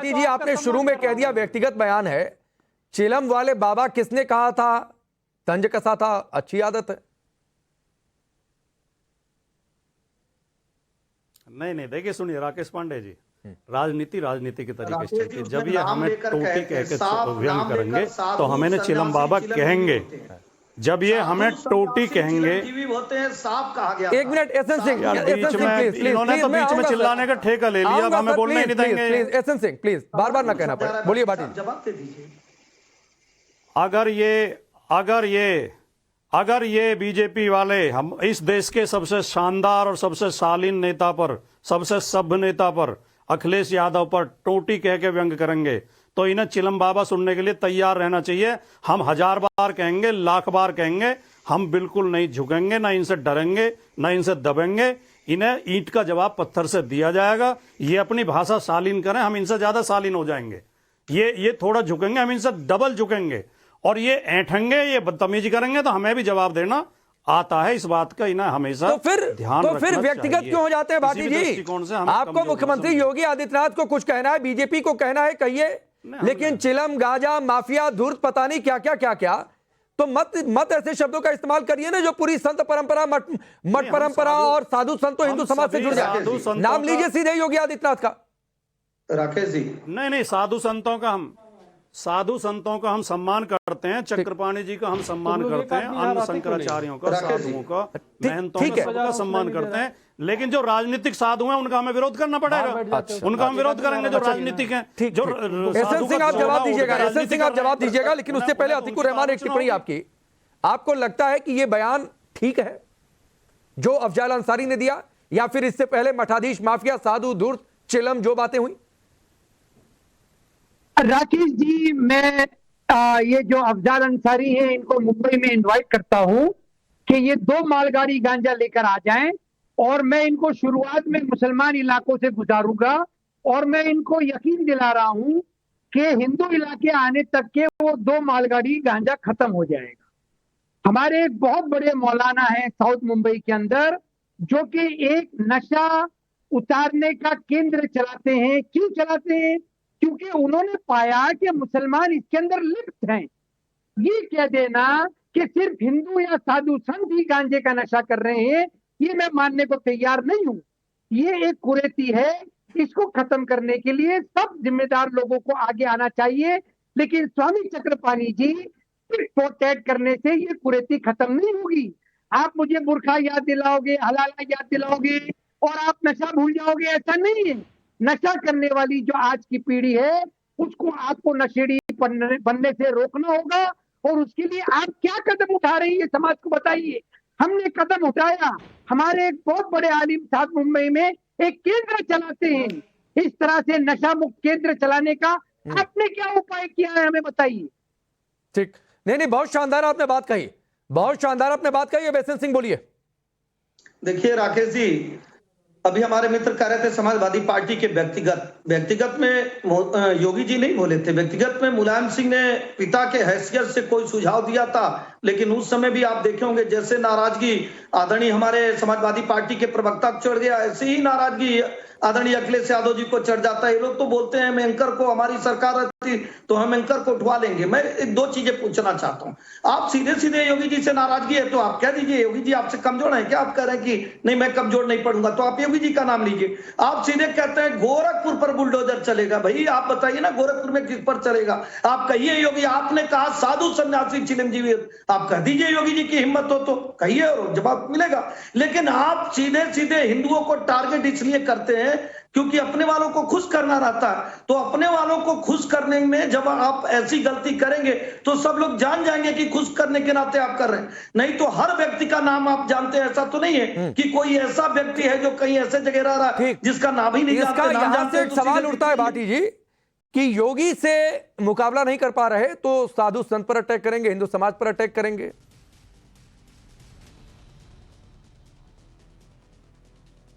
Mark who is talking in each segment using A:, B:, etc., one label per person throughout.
A: भाटी जी, आपने शुरू में कह दिया व्यक्तिगत बयान है। चिलम वाले बाबा किसने कहा था तंज कसा था? अच्छी आदत है।
B: नहीं, देखिए सुनिए राकेश पांडे जी, राजनीति राजनीति के तरीके से चलती है। जब ये हमें टोटी कह के व्यंग करेंगे तो हमें चिलम बाबा कहेंगे। जब ये हमें टोटी कहेंगे,
A: एक मिनट एसएन सिंह,
B: बीच में इन्होंने तो बीच में चिल्लाने का ठेका ले लिया, अब हमें बोलना ही नहीं देंगे।
A: प्लीज एसएन सिंह, प्लीज बार बार ना कहना पड़े, बोलिए भाटी जी।
C: जवाब दे दीजिए।
B: अगर ये बीजेपी वाले हम इस देश के सबसे शानदार और सबसे शालीन नेता पर, सबसे सभ्य नेता पर, अखिलेश यादव पर टोटी कह के व्यंग करेंगे तो इन्हें चिलम बाबा सुनने के लिए तैयार रहना चाहिए। हम 1000 बार कहेंगे, लाख बार कहेंगे, हम बिल्कुल नहीं झुकेंगे, ना इनसे डरेंगे, ना इनसे दबेंगे। इन्हें ईंट का जवाब पत्थर से दिया जाएगा। ये अपनी भाषा शालीन करें, हम इनसे ज्यादा शालीन हो जाएंगे। ये थोड़ा झुकेंगे, हम इनसे डबल झुकेंगे। और ये ऐंठेंगे, ये बदतमीजी करेंगे तो हमें भी जवाब देना आता है। इस बात का इन्हें हमेशा
A: तो फिर व्यक्तिगत क्यों हो जाते हैं भाटी जी? आपको मुख्यमंत्री योगी आदित्यनाथ को कुछ कहना है, बीजेपी को कहना है, कहिए, लेकिन चिलम, गांजा, माफिया, धूर्त, पता नहीं क्या क्या क्या क्या, तो मत ऐसे शब्दों का इस्तेमाल करिए ना जो पूरी संत परंपरा, मठ परंपरा और साधु संतों हिंदू समाज से जुड़ जाए। नाम लीजिए सीधे योगी आदित्यनाथ का।
C: राकेश जी,
B: नहीं, साधु संतों का हम सम्मान करते हैं, चक्रपाणी जी का हम सम्मान करते हैं, अन्य शंकराचार्यों का, साधुओं का, महंतों का, सबका सम्मान करते हैं। लेकिन जो राजनीतिक साधु हैं उनका हमें विरोध करना पड़ेगा। उनका हम विरोध करेंगे जो राजनीतिक हैं। जो
A: एसएन सिंह आप जवाब दीजिएगा, एसएन सिंह आप जवाब दीजिएगा, लेकिन उससे पहले अतीकुर रहमान एक टिप्पणी आपकी। आपको लगता है कि यह बयान ठीक है जो अफजाल अंसारी ने दिया, या फिर इससे पहले मठाधीश, माफिया, साधु, धूर्त, चिलम जो बातें हुई?
D: राकेश जी, मैं ये जो अफजाल अंसारी हैं इनको मुंबई में इनवाइट करता हूं कि ये 2 मालगाड़ी गांजा लेकर आ जाएं, और मैं इनको शुरुआत में मुसलमान इलाकों से गुजारूंगा, और मैं इनको यकीन दिला रहा हूं कि हिंदू इलाके आने तक के वो 2 मालगाड़ी गांजा खत्म हो जाएगा। हमारे एक बहुत बड़े मौलाना हैं साउथ मुंबई के अंदर, जो कि एक नशा उतारने का केंद्र चलाते हैं। क्यों चलाते हैं? क्योंकि उन्होंने पाया कि मुसलमान इसके अंदर लिप्त हैं। ये कह देना कि सिर्फ हिंदू या साधु संत ही गांजे का नशा कर रहे हैं, ये मैं मानने को तैयार नहीं हूं। ये एक कुरीति है, इसको खत्म करने के लिए सब जिम्मेदार लोगों को आगे आना चाहिए। लेकिन स्वामी चक्रपाणी जी प्रोटेक्ट करने से ये कुरीति खत्म नहीं होगी। आप मुझे बुरखा याद दिलाओगे, हलाला याद दिलाओगे और आप नशा भूल जाओगे, ऐसा नहीं है। नशा करने वाली जो आज की पीढ़ी है उसको आपको नशेड़ी बनने से रोकना होगा, और उसके लिए आप क्या कदम उठा रही है समाज को बताइए। हमने कदम उठाया, हमारे एक बहुत बड़े आलिम साहब मुंबई में एक केंद्र चलाते हैं, इस तरह से नशा मुक्त केंद्र चलाने का आपने क्या उपाय किया है हमें बताइए।
A: ठीक, नहीं, बहुत शानदार आपने बात कही, बहुत शानदार आपने बात कही। अब एसएन सिंह बोलिए।
C: देखिए राकेश जी, अभी हमारे मित्र कह रहे थे समाजवादी पार्टी के व्यक्तिगत में योगी जी नहीं बोले थे। व्यक्तिगत में मुलायम सिंह ने पिता के हैसियत से कोई सुझाव दिया था, लेकिन उस समय भी आप देखे होंगे जैसे नाराजगी आदरणीय हमारे समाजवादी पार्टी के प्रवक्ता को चढ़ गया, ऐसे ही नाराजगी आदरणीय अखिलेश यादव जी को चढ़ जाता है। ये लोग तो बोलते हैं एंकर को, हमारी सरकार रहती तो हम एंकर को उठवा लेंगे। मैं 2 चीजें पूछना चाहता हूं। आप सीधे सीधे योगी जी से नाराजगी है तो आप कह दीजिए योगी जी आपसे कमजोर है क्या? आप कह रहे हैं कि नहीं मैं कमजोर नहीं पड़ूंगा, तो आप योगी जी का नाम लीजिए। आप सीधे कहते हैं गोरखपुर पर बुलडोजर चलेगा। भाई आप बताइए ना गोरखपुर में किस पर चलेगा? आप कहिए योगी, आपने कहा साधु सन्यासी चिलम जी, आप कह दीजिए योगी जी की हिम्मत हो तो कहिए और जवाब मिलेगा। लेकिन आप सीधे सीधे हिंदुओं को टारगेट इसलिए करते हैं क्योंकि अपने वालों को खुश करना रहता है। तो अपने वालों को खुश करने में जब आप ऐसी गलती करेंगे तो सब लोग जान जाएंगे कि खुश करने के नाते आप कर रहे हैं। नहीं तो हर व्यक्ति का नाम आप जानते हैं, ऐसा तो नहीं है कि कोई ऐसा व्यक्ति है जो कहीं ऐसे जगह रह रहा है जिसका नाम ही नहीं जानते।
A: यहां से एक सवाल उठता है भाटी जी कि योगी से मुकाबला नहीं कर पा रहे तो साधु संत पर अटैक करेंगे, हिंदू समाज पर अटैक करेंगे।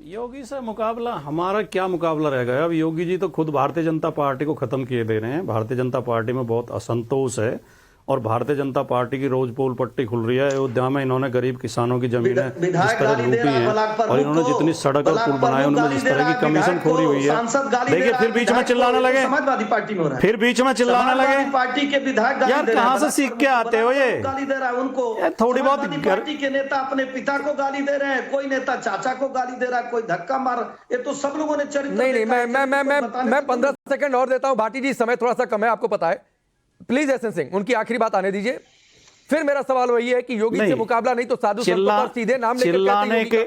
B: योगी से मुकाबला, हमारा क्या मुकाबला रहेगा? अब योगी जी तो खुद भारतीय जनता पार्टी को खत्म किए दे रहे हैं। भारतीय जनता पार्टी में बहुत असंतोष है और भारतीय जनता पार्टी की रोज पोल पट्टी खुल रही है। अयोध्या में इन्होंने गरीब किसानों की जमीनें जिस तरह लूटी हैं और इन्होंने जितनी सड़क और पुल बनाए उनमें जिस तरह की कमीशन खोरी हुई है। देखिए फिर बीच में चिल्लाने लगे,
C: समाजवादी पार्टी में हो रहा है,
B: फिर बीच में चिल्लाने लगे।
C: पार्टी के विधायक गाली
B: यार
C: दे रहे हैं,
B: कहाँ से सीख के आते हो ये?
C: गाली दे रहा है उनको,
B: थोड़ी बहुत
C: पार्टी के नेता अपने पिता को गाली दे रहे हैं, कोई नेता चाचा को गाली दे रहा है, कोई धक्का मार, ये तो सब लोगों ने चरित्र
A: नहीं मैं 15 सेकंड और देता हूं भाटी जी, समय थोड़ा सा कम है आपको पता है। प्लीज एसएन सिंह उनकी आखिरी बात आने दीजिए। फिर मेरा सवाल वही है कि योगी से मुकाबला नहीं तो साधु संतों पर सीधे नाम लेकर
B: चिल्लाने के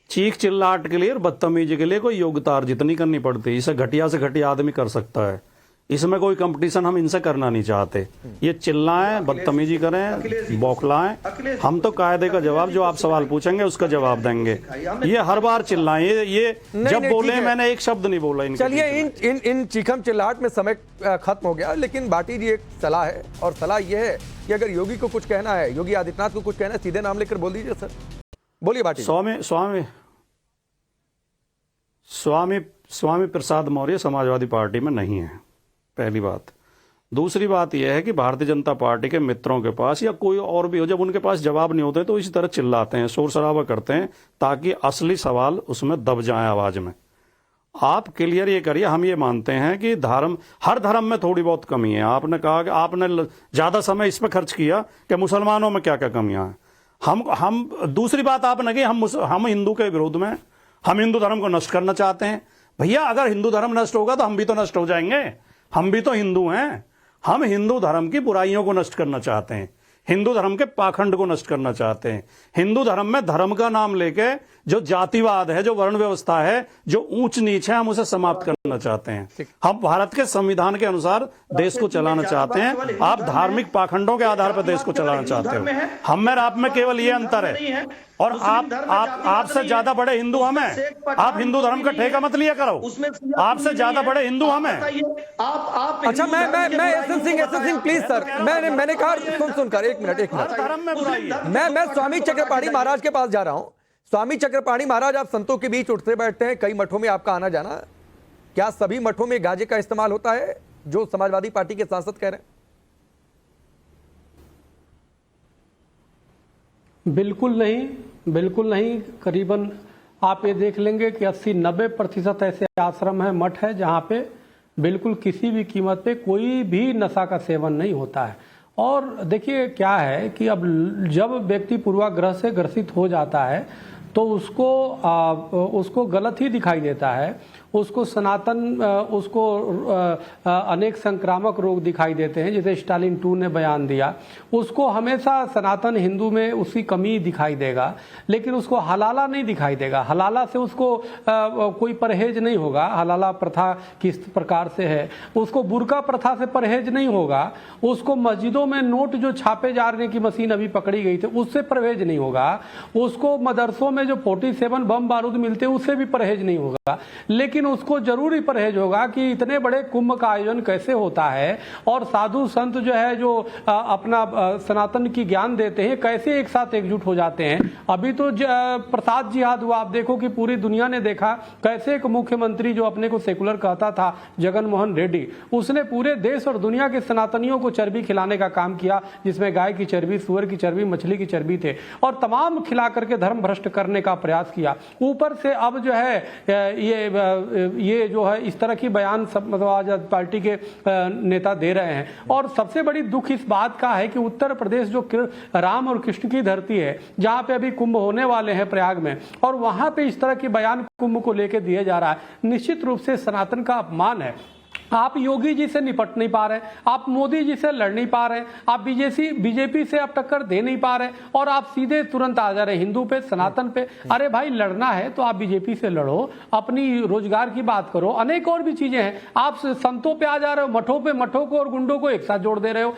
B: चीख चिल्लाहट के लिए और बदतमीजी के लिए कोई योग्यता अर्जित नहीं करनी पड़ती। इसे घटिया से घटिया आदमी कर सकता है, इसमें कोई कंपटीशन हम इनसे करना नहीं चाहते। ये चिल्लाएं, बदतमीजी करें, बौखलाएं, हम तो कायदे का जवाब जो आप सवाल पूछेंगे उसका जवाब देंगे। ये हर बार चिल्लाएं, ये जब बोले मैंने एक शब्द नहीं बोला इनके।
A: चलिए इन चीखम चिल्लाहट में समय खत्म हो गया, लेकिन भाटी जी एक सलाह है और सलाह यह है कि अगर योगी को कुछ कहना है, योगी आदित्यनाथ को कुछ कहना है, सीधे नाम लेकर बोल दीजिए सर। बोलिए भाटी। स्वामी प्रसाद मौर्य समाजवादी पार्टी में नहीं है, पहली बात। दूसरी बात यह है कि भारतीय जनता पार्टी के मित्रों के पास या कोई और भी हो, जब उनके पास जवाब नहीं होते तो इसी तरह चिल्लाते हैं, शोर शराबा करते हैं ताकि असली सवाल उसमें दब जाए आवाज में। आप क्लियर ये करिए, हम ये मानते हैं कि हर धर्म में थोड़ी बहुत कमी है। आपने कहा कि आपने ज्यादा समय इस पर खर्च किया कि मुसलमानों में क्या क्या कमियां हैं। हम दूसरी बात आपने की हम हिंदू के विरोध में, हम हिंदू धर्म को नष्ट करना चाहते हैं। भैया अगर हिंदू धर्म नष्ट होगा तो हम भी तो नष्ट हो जाएंगे, हम भी तो हिंदू हैं। हम हिंदू धर्म की बुराइयों को नष्ट करना चाहते हैं, हिंदू धर्म के पाखंड को नष्ट करना चाहते हैं। हिंदू धर्म में धर्म का नाम लेके जो जातिवाद है, जो वर्ण व्यवस्था है, जो ऊंच नीच है, हम उसे समाप्त करना चाहते हैं। हम भारत के संविधान के अनुसार देश को चलाना चाहते हैं। आप धार्मिक पाखंडों के आधार पर देश को चलाना चाहते हो। हम और आप में केवल ये अंतर है। और आपसे ज्यादा बड़े हिंदू हम हैं। आप हिंदू धर्म का ठेका मत लिया करो, आपसे ज्यादा बड़े हिंदू हम हैं। अच्छा मैं एसएन सिंह प्लीज सर, मैंने कहा सुनकर एक मिनट मैं स्वामी चक्रपाणी महाराज के पास जा रहा हूं। स्वामी चक्रपाणी महाराज, आप संतों के बीच उठते बैठते हैं, कई मठों में आपका आना जाना, क्या सभी मठों में गाजे का इस्तेमाल होता है जो समाजवादी पार्टी के सांसद कह रहे हैं?
E: बिल्कुल नहीं। करीबन आप ये देख लेंगे कि 80-90% ऐसे आश्रम है, मठ है, जहाँ पे बिल्कुल किसी भी कीमत पे कोई भी नशा का सेवन नहीं होता है। और देखिए क्या है कि अब जब व्यक्ति पूर्वाग्रह से ग्रसित हो जाता है तो उसको गलत ही दिखाई देता है, उसको अनेक संक्रामक रोग दिखाई देते हैं, जैसे स्टालिन 2 ने बयान दिया। उसको हमेशा सनातन हिंदू में उसकी कमी दिखाई देगा, लेकिन उसको हलाला नहीं दिखाई देगा। हलाला से उसको कोई परहेज नहीं होगा। हलाला प्रथा किस प्रकार से है, उसको बुर्का प्रथा से परहेज नहीं होगा। उसको मस्जिदों में नोट जो छापे जाने की मशीन अभी पकड़ी गई थी उससे परहेज नहीं होगा। उसको मदरसों में जो 47 बम बारूद मिलते हैं उससे भी परहेज नहीं होगा। लेकिन उसको जरूरी परहेज होगा कि इतने बड़े कुंभ का आयोजन कैसे होता है और साधु संत जो है जो अपना सनातन की ज्ञान देते हैं कैसे एक साथ एकजुट हो जाते हैं। अभी तो प्रसाद जिहाद हुआ, आप देखो कि पूरी दुनिया ने देखा कैसे एक मुख्यमंत्री जो अपने को सेकुलर कहता था, जगन मोहन रेड्डी, उसने पूरे देश और दुनिया के सनातनियों को चर्बी खिलाने का काम किया, जिसमें गाय की चर्बी, सुअर की चर्बी, मछली की चर्बी थे, और तमाम खिला करके धर्म भ्रष्ट करने का प्रयास किया। ऊपर से अब जो है ये जो है इस तरह की बयान समाजवादी पार्टी के नेता दे रहे हैं। और सबसे बड़ी दुख इस बात का है कि उत्तर प्रदेश जो राम और कृष्ण की धरती है, जहां पे अभी कुंभ होने वाले हैं प्रयाग में, और वहां पे इस तरह की बयान कुंभ को लेकर दिया जा रहा है, निश्चित रूप से सनातन का अपमान है। आप योगी जी से निपट नहीं पा रहे, आप मोदी जी से लड़ नहीं पा रहे, आप बीजेपी से आप टक्कर दे नहीं पा रहे, और आप सीधे तुरंत आ जा रहे हिंदू पे, सनातन पे। अरे भाई लड़ना है तो आप बीजेपी से लड़ो, अपनी रोजगार की बात करो, अनेक और भी चीजें हैं। आप संतों पे आ जा रहे हो, मठों को और गुंडों को एक साथ जोड़ दे रहे हो।